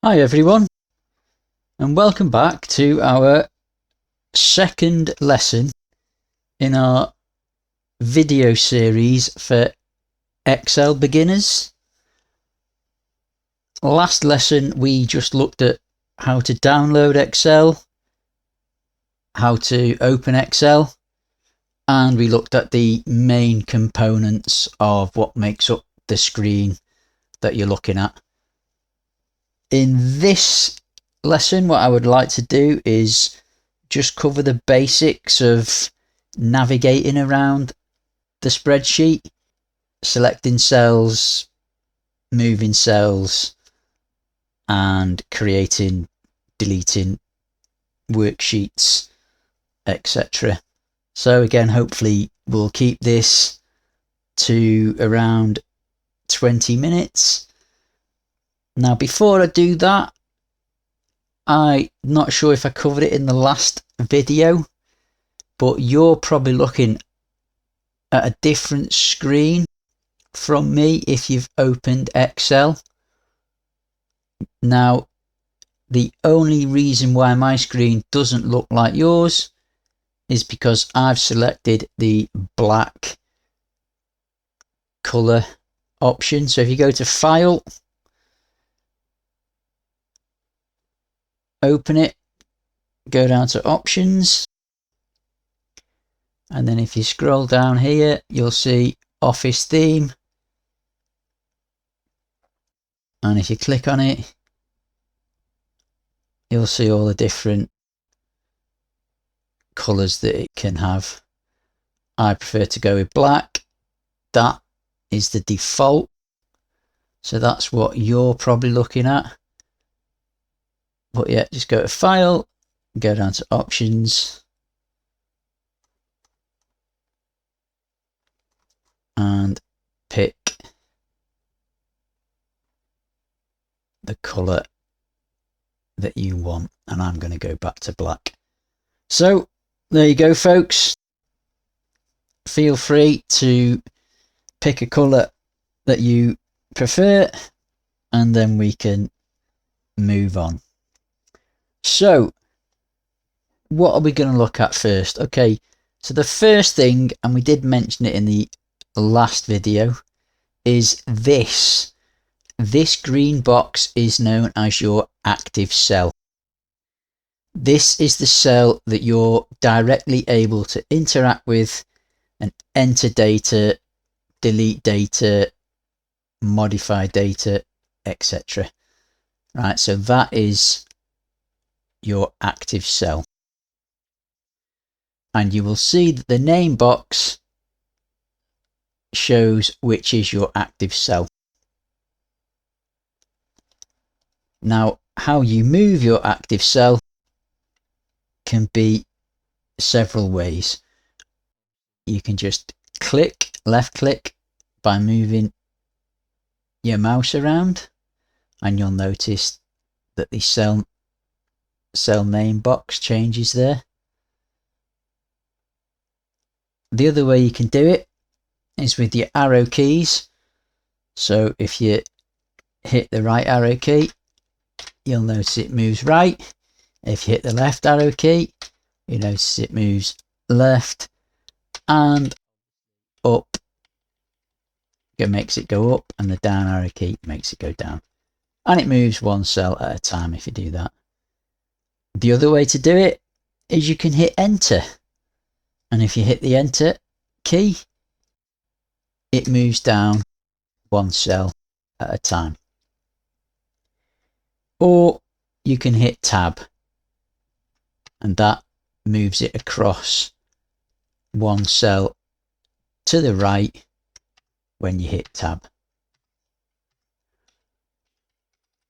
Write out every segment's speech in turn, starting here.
Hi everyone, and welcome back to our second lesson in our video series for Excel beginners. Last lesson we just looked at how to download Excel, how to open Excel, and we looked at the main components of what makes up the screen that you're looking at. In this lesson, what I would like to do is just cover the basics of navigating around the spreadsheet, selecting cells, moving cells, and creating, deleting worksheets, etc. So again, hopefully we'll keep this to around 20 minutes. Now, before I do that, I'm not sure if I covered it in the last video, but you're probably looking at a different screen from me if you've opened Excel. Now, the only reason why my screen doesn't look like yours is because I've selected the black color option. So if you go to File, open it, go down to Options, and then if you scroll down here, you'll see Office Theme, and if you click on it, you'll see all the different colors that it can have. I prefer to go with black. That is the default, so that's what you're probably looking at. But yeah, just go to File, go down to Options, and pick the color that you want, and I'm going to go back to black. So there you go, folks. Feel free to pick a color that you prefer, and then we can move on. So what are we going to look at first? Okay, so the first thing, and we did mention it in the last video, is this green box is known as your active cell. This is the cell that you're directly able to interact with and enter data, delete data, modify data, etc. Right, so that is your active cell. And you will see that the name box shows which is your active cell. Now, how you move your active cell can be several ways. You can just left click by moving your mouse around, and you'll notice that the cell name box changes there. The other way you can do it is with your arrow keys. So if you hit the right arrow key, you'll notice it moves right. If you hit the left arrow key, you notice it moves left, and up it makes it go up, and the down arrow key makes it go down. And it moves one cell at a time if you do that. The other way to do it is you can hit enter, and if you hit the enter key, it moves down one cell at a time. Or you can hit tab, and that moves it across one cell to the right when you hit tab.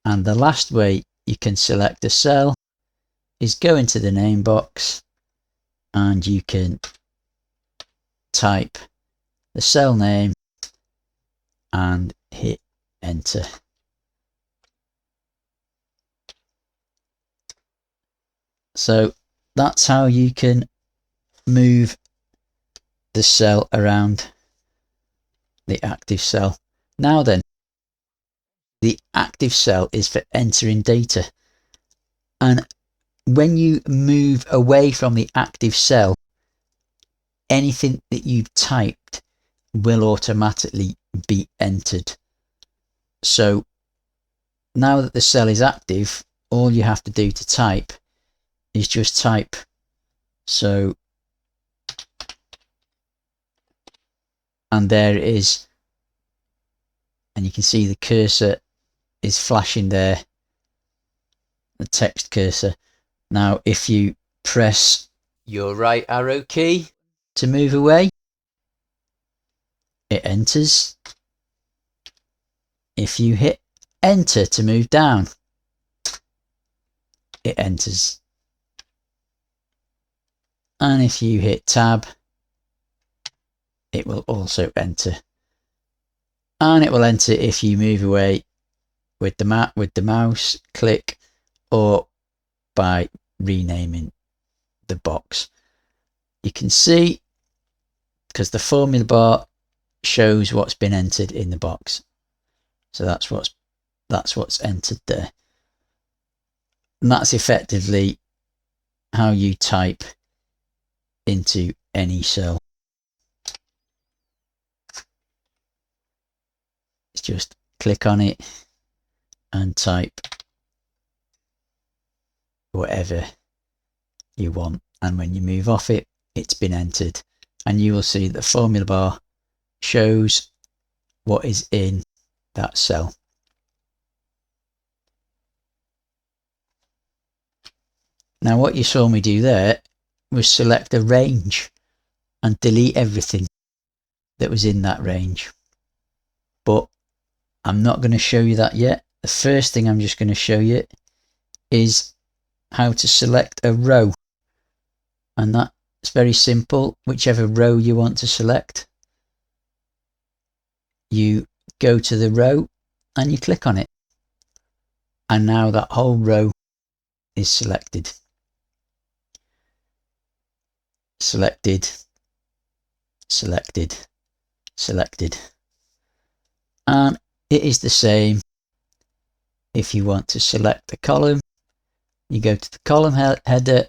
And the last way you can select a cell is go into the name box, and you can type the cell name and hit enter. So that's how you can move the cell around the active cell. Now then, the active cell is for entering data. And when you move away from the active cell, anything that you've typed will automatically be entered. So now that the cell is active, all you have to do to type is just type. So, and there it is. And you can see the cursor is flashing there, the text cursor. Now, if you press your right arrow key to move away, it enters. If you hit enter to move down, it enters. And if you hit tab, it will also enter. And it will enter if you move away with the mouse click, or by renaming the box. You can see, because the formula bar shows what's been entered in the box. So that's what's entered there. And that's effectively how you type into any cell. It's just click on it and type whatever you want. And when you move off it, it's been entered. And you will see the formula bar shows what is in that cell. Now what you saw me do there was select a range and delete everything that was in that range. But I'm not going to show you that yet. The first thing I'm just going to show you is how to select a row. And that's very simple. Whichever row you want to select, you go to the row and you click on it. And now that whole row is selected. Selected, selected, selected. And it is the same if you want to select the column. You go to the column header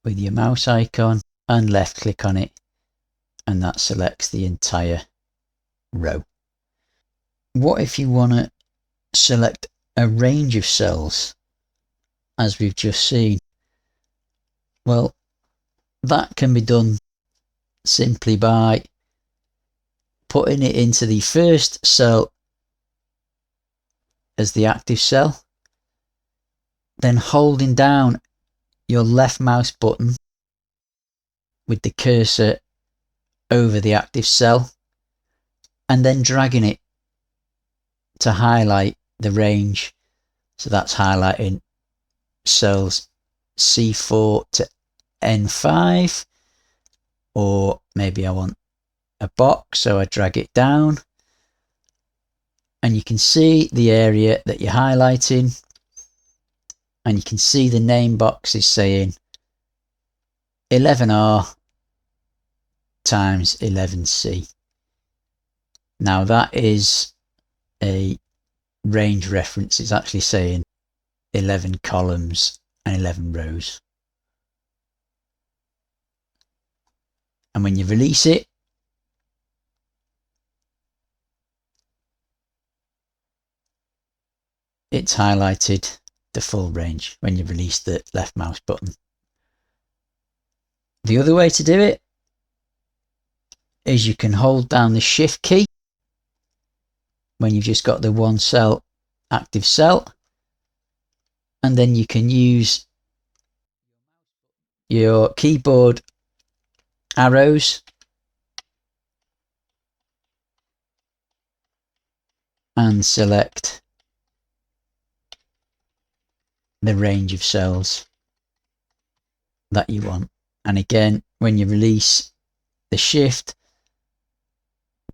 with your mouse icon and left click on it, and that selects the entire row. What if you want to select a range of cells, as we've just seen? Well, that can be done simply by putting it into the first cell as the active cell, then holding down your left mouse button with the cursor over the active cell, and then dragging it to highlight the range. So that's highlighting cells C4 to N5, or maybe I want a box, so I drag it down, and you can see the area that you're highlighting, and you can see the name box is saying 11R times 11C. Now that is a range reference. It's actually saying 11 columns and 11 rows. And when you release it, it's highlighted the full range when you release the left mouse button. The other way to do it is you can hold down the shift key when you've just got the one cell active cell, and then you can use your keyboard arrows and select the range of cells that you want. And again, when you release the shift,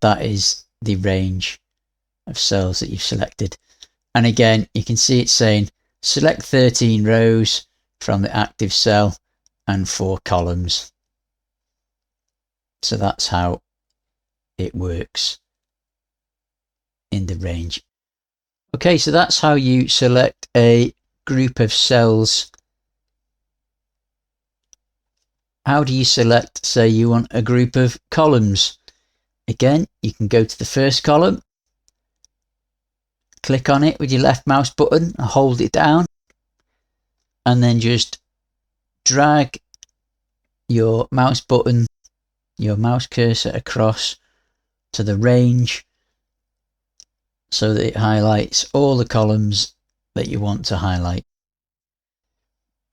that is the range of cells that you've selected. And again, you can see it's saying select 13 rows from the active cell and 4 columns. So that's how it works. in the range. Okay, so that's how you select a group of cells. How do you select, say you want a group of columns? Again, you can go to the first column, click on it with your left mouse button, hold it down, and then just drag your mouse button, your mouse cursor across to the range so that it highlights all the columns that you want to highlight.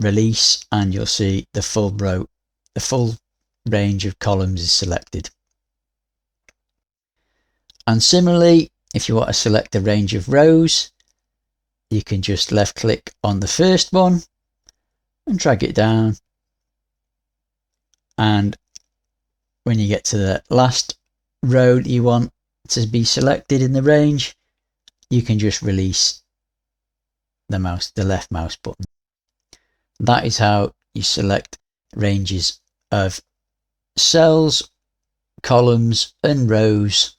Release, and you'll see the full row, the full range of columns is selected. And similarly, if you want to select a range of rows, you can just left click on the first one and drag it down. And when you get to the last row that you want to be selected in the range, you can just release the left mouse button. That is how you select ranges of cells, columns and rows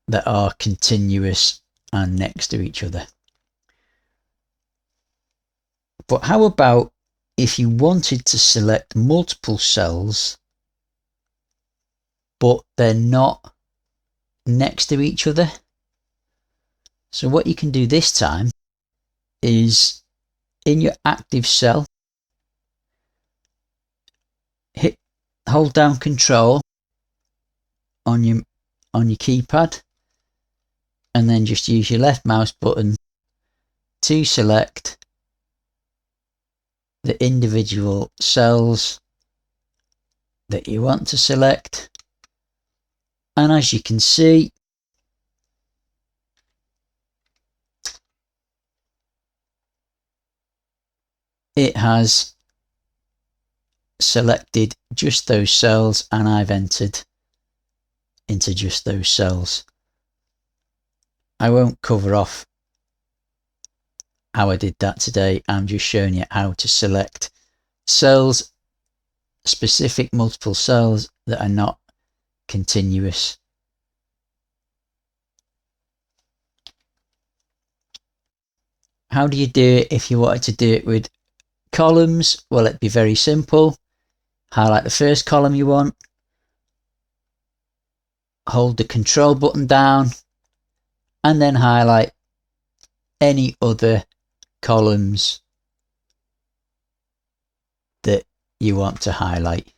that are continuous and next to each other. But how about if you wanted to select multiple cells but they're not next to each other? So what you can do this time is, in your active cell, hold down Control on your keypad, and then just use your left mouse button to select the individual cells that you want to select. And as you can see, it has selected just those cells, and I've entered into just those cells. I won't cover off how I did that today. I'm just showing you how to select cells, specific multiple cells that are not continuous. How do you do it if you wanted to do it with columns? Well, it'd be very simple. Highlight the first column you want, hold the Control button down, and then highlight any other columns that you want to highlight.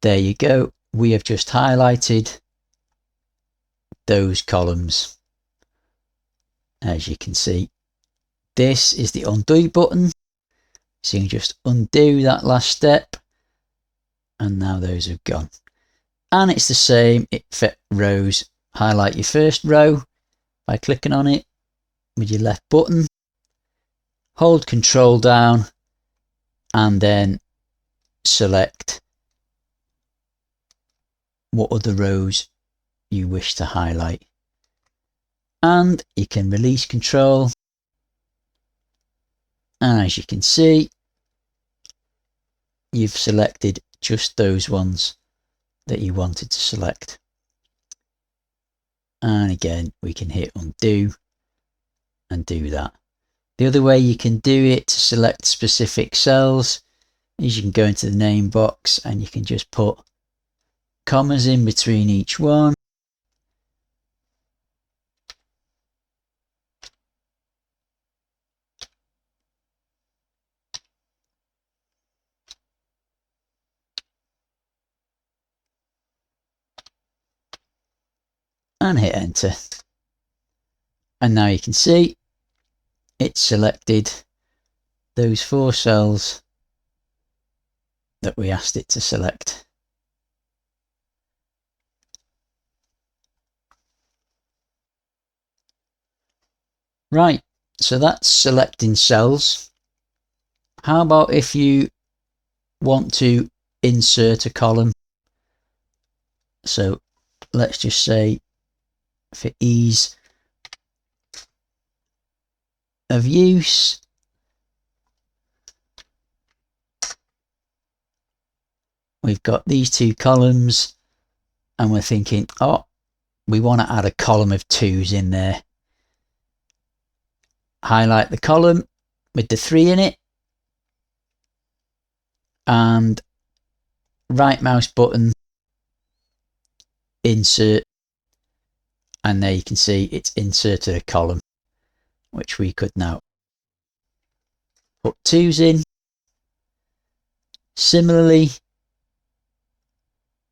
There you go. We have just highlighted those columns. As you can see, this is the undo button. So you can just undo that last step, and now those have gone. And it's the same for rows. Highlight your first row by clicking on it with your left button, hold Control down, and then select what other rows you wish to highlight. And you can release Control, and as you can see, you've selected just those ones that you wanted to select. And again, we can hit undo and do that. The other way you can do it to select specific cells is you can go into the name box and you can just put commas in between each one. And hit enter. And now you can see it's selected those 4 cells that we asked it to select. Right, so that's selecting cells. How about if you want to insert a column? So let's just say, for ease of use, we've got these 2 columns and we're thinking, oh, we want to add a column of 2s in there. Highlight the column with the 3 in it and right mouse button, insert, and there you can see it's inserted a column, which we could now put 2s in. Similarly,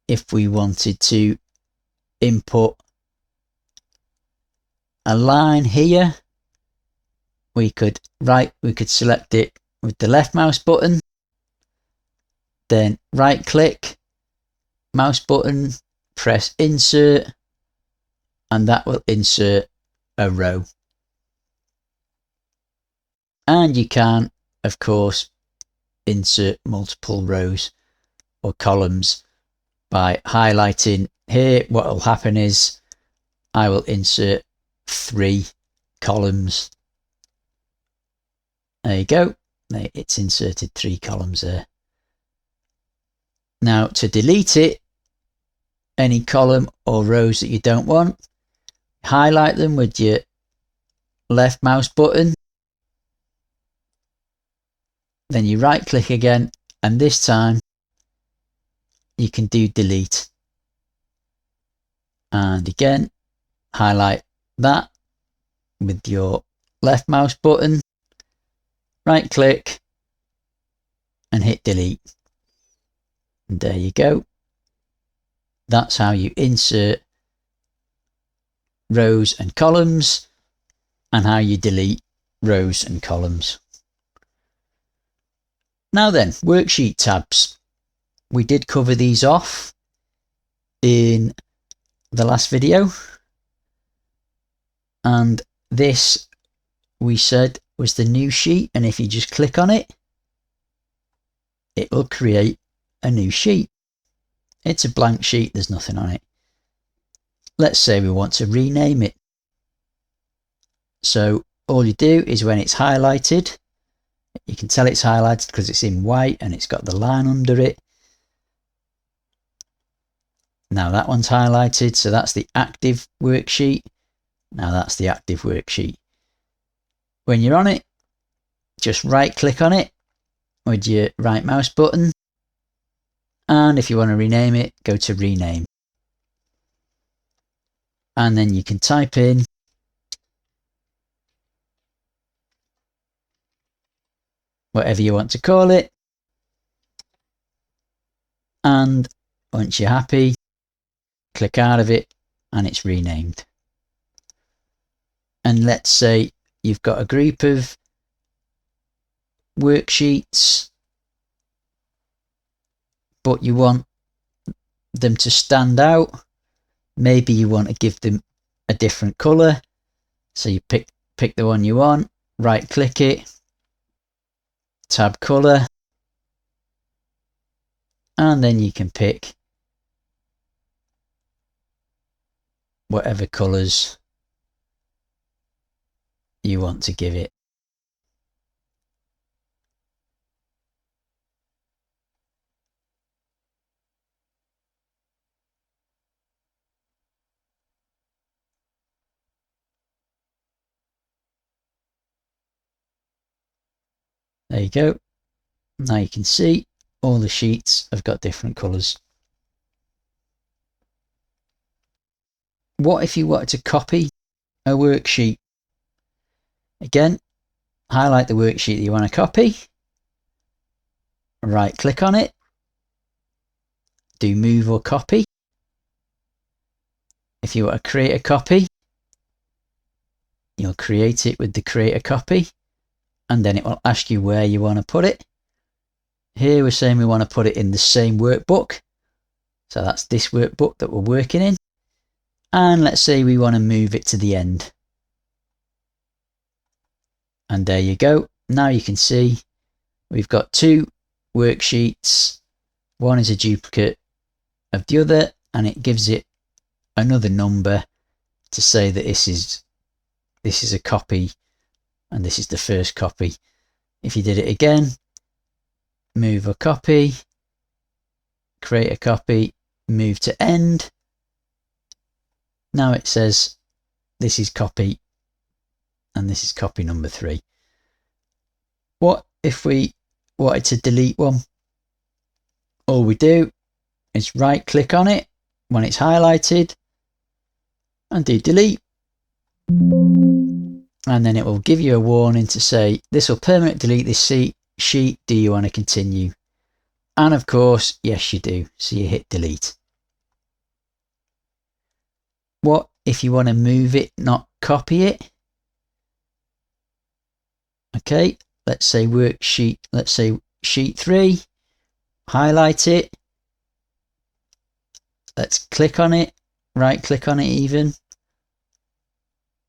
if we wanted to input a line here, we could select it with the left mouse button, then right click, mouse button, press insert, and that will insert a row. And you can, of course, insert multiple rows or columns by highlighting here. What will happen is I will insert 3 columns. There you go. It's inserted 3 columns there. Now to delete it, any column or rows that you don't want, highlight them with your left mouse button, then you right click again, and this time you can do delete. And again, highlight that with your left mouse button, right click and hit delete. And there you go. That's how you insert rows and columns and how you delete rows and columns. Now then, worksheet tabs. We did cover these off in the last video, and this we said was the new sheet, and if you just click on it, it will create a new sheet. It's a blank sheet, there's nothing on it. Let's say we want to rename it. So all you do is when it's highlighted, you can tell it's highlighted because it's in white and it's got the line under it. Now that one's highlighted, so that's the active worksheet. Now that's the active worksheet. When you're on it, just right click on it with your right mouse button. And if you want to rename it, go to rename. And then you can type in whatever you want to call it. And once you're happy, click out of it and it's renamed. And let's say you've got a group of worksheets, but you want them to stand out. Maybe you want to give them a different color. So you pick the one you want, right click it, tab color, and then you can pick whatever colors you want to give it. There you go. Now you can see all the sheets have got different colors. What if you wanted to copy a worksheet? Again, highlight the worksheet that you want to copy, right click on it, do move or copy. If you want to create a copy, you'll create it with the create a copy, and then it will ask you where you want to put it. Here we're saying we want to put it in the same workbook. So that's this workbook that we're working in. And let's say we want to move it to the end. And there you go. Now you can see we've got 2 worksheets. One is a duplicate of the other, and it gives it another number to say that this is a copy and this is the first copy. If you did it again, move a copy, create a copy, move to end, Now it says this is copy and this is copy number 3. What if we wanted to delete one? All we do is right click on it when it's highlighted and do delete. And then it will give you a warning to say, this will permanently delete this sheet. Do you want to continue? And of course, yes, you do. So you hit delete. What if you want to move it, not copy it? Okay, let's say worksheet, let's say sheet 3, highlight it. Let's click on it, right click on it even,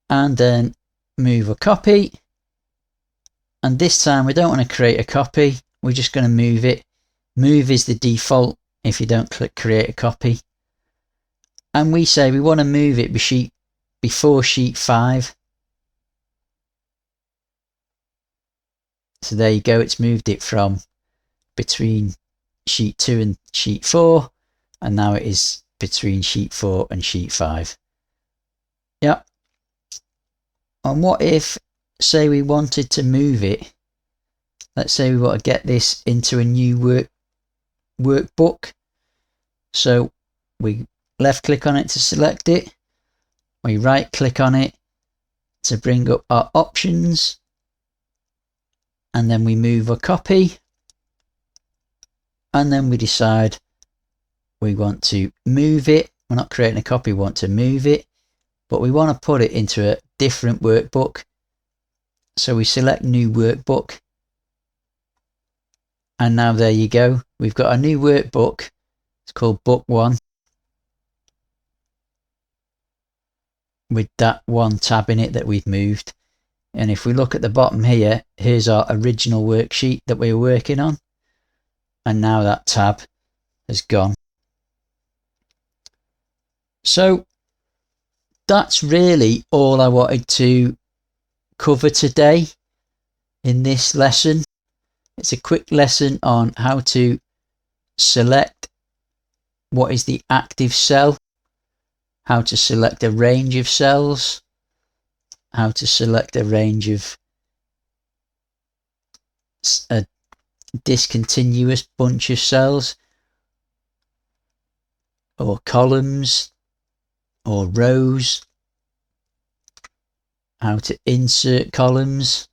and then move a copy. And this time we don't want to create a copy. We're just going to move it. Move is the default if you don't click create a copy. And we say we want to move it before sheet 5. So there you go. It's moved it from between sheet 2 and sheet 4. And now it is between sheet 4 and sheet 5. Yep. And what if, say we wanted to move it, let's say we want to get this into a new workbook. So we left click on it to select it. We right click on it to bring up our options. And then we move a copy. And then we decide we want to move it. We're not creating a copy, we want to move it. But we want to put it into a different workbook. So we select new workbook. And now there you go. We've got a new workbook. It's called book 1. With that one tab in it that we've moved. And if we look at the bottom here, here's our original worksheet that we were working on. And now that tab has gone. So that's really all I wanted to cover today in this lesson. It's a quick lesson on how to select what is the active cell, how to select a range of cells, how to select a range of a discontinuous bunch of cells, or columns, or rows, how to insert columns,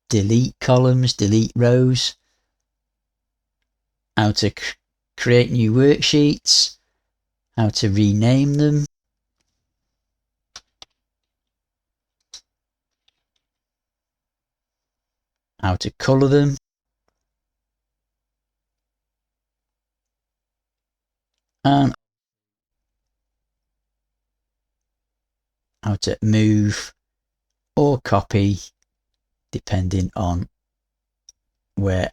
delete columns, delete rows, how to create new worksheets, how to rename them, how to colour them, and how to move or copy depending on where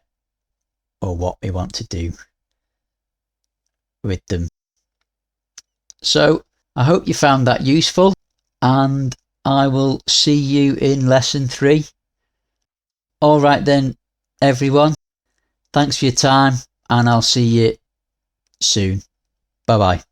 or what we want to do with them. So I hope you found that useful, and I will see you in lesson 3. All right then, everyone. Thanks for your time, and I'll see you soon. Bye bye.